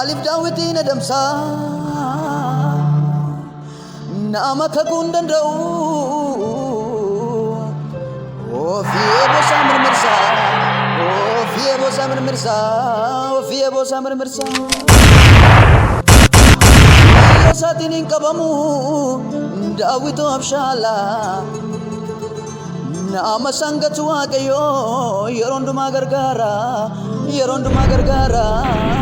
Malif daawwitiin adamsaa nama kakuu hin danda'u ofii bosaa mirmirsaa ofii bosaa mirmirsaa ofii bosaa mirmirsaa Yosaatiin hin qabamu daawwitoo abshaalaa nama sangatu waaqayyo yeroo hundumaa gargaara yeroo hundumaa gargaara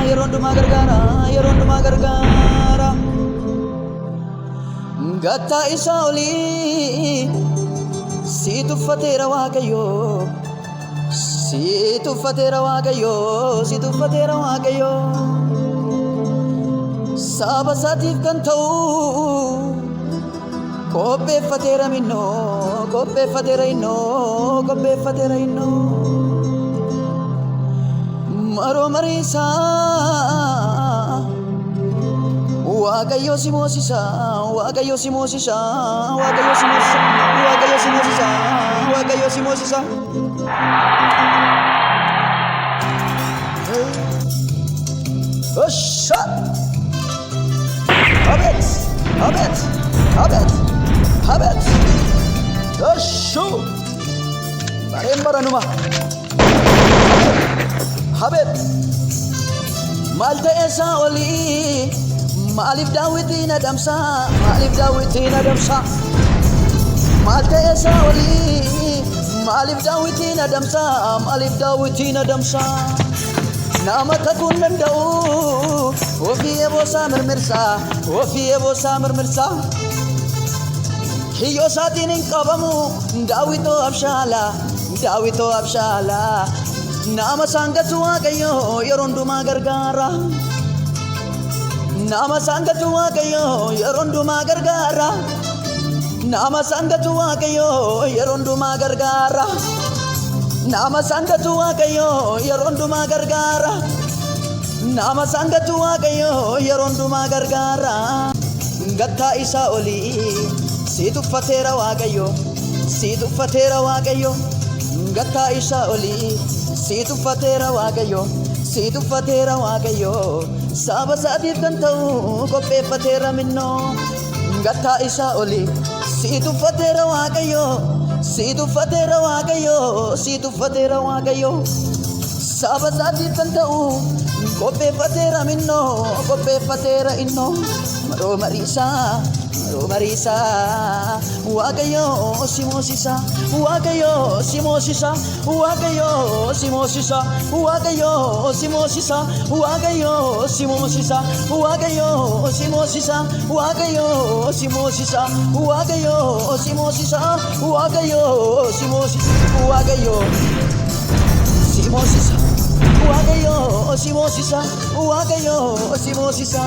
yeroo hundumaa gargaara yeroo hundumaa gargaara Gatta isa olii si tuffateera waaqayyo si tuffateera waaqayyo si tuffateera waaqayyo Saba isaatiif kan ta'u qopheeffateera minnoo qopheeffateera innoo qopheeffateera innoo maroo mariisaa waaqayyo si moosisa waaqayyo si moosisa waaqayyo si moosisa waaqayyo si moosisa waaqayyo si moosisa Osha Habet habet habet habet Oshu Barembaranuma Habet Malta esa oli Malif daawwitiin adamsaa Malif daawwitiin adamsaa Malta esa oli Malif daawwitiin adamsaa Malif daawwitiin adamsaa Nama kakuu hin danda'u ofii bosaa mirmirsaa ofii bosaa mirmirsaa Kiyyoo isaatiin hin qabamu daawwitoo abshaalaa daawwitoo abshaalaa Nama sangatu waaqayyo yeroo hundumaa gargaara Nama sangatu waaqayyo yeroo hundumaa gargaara Nama sangatu waaqayyo yeroo hundumaa gargaara Nama sangatu waaqayyo yeroo hundumaa gargaara Nama sangatu waaqayyo yeroo hundumaa gargaara Gatta isa olii si tuffateera waaqayyo si tuffateera waaqayyo Gatta isa olii si tuffateera waaqayyo si tuffateera waaqayyo Saba isaatiif kan ta'u qopheeffateera minnoo Gatta isa olii si tuffateera waaqayyo si tuffateera waaqayyo si tuffateera waaqayyo Saba isaatiif kan ta'u qopheeffateera minnoo qopheeffateera innoo maroo mariisaa waaqayyo si moosisa waaqayyo si moosisa waaqayyo si moosisa waaqayyo si moosisa waaqayyo si moosisa waaqayyo si moosisa waaqayyo si moosisa waaqayyo si moosisa waaqayyo si moosisa waaqayyo si moosisa waaqayyo si moosisa waaqayyo si moosisa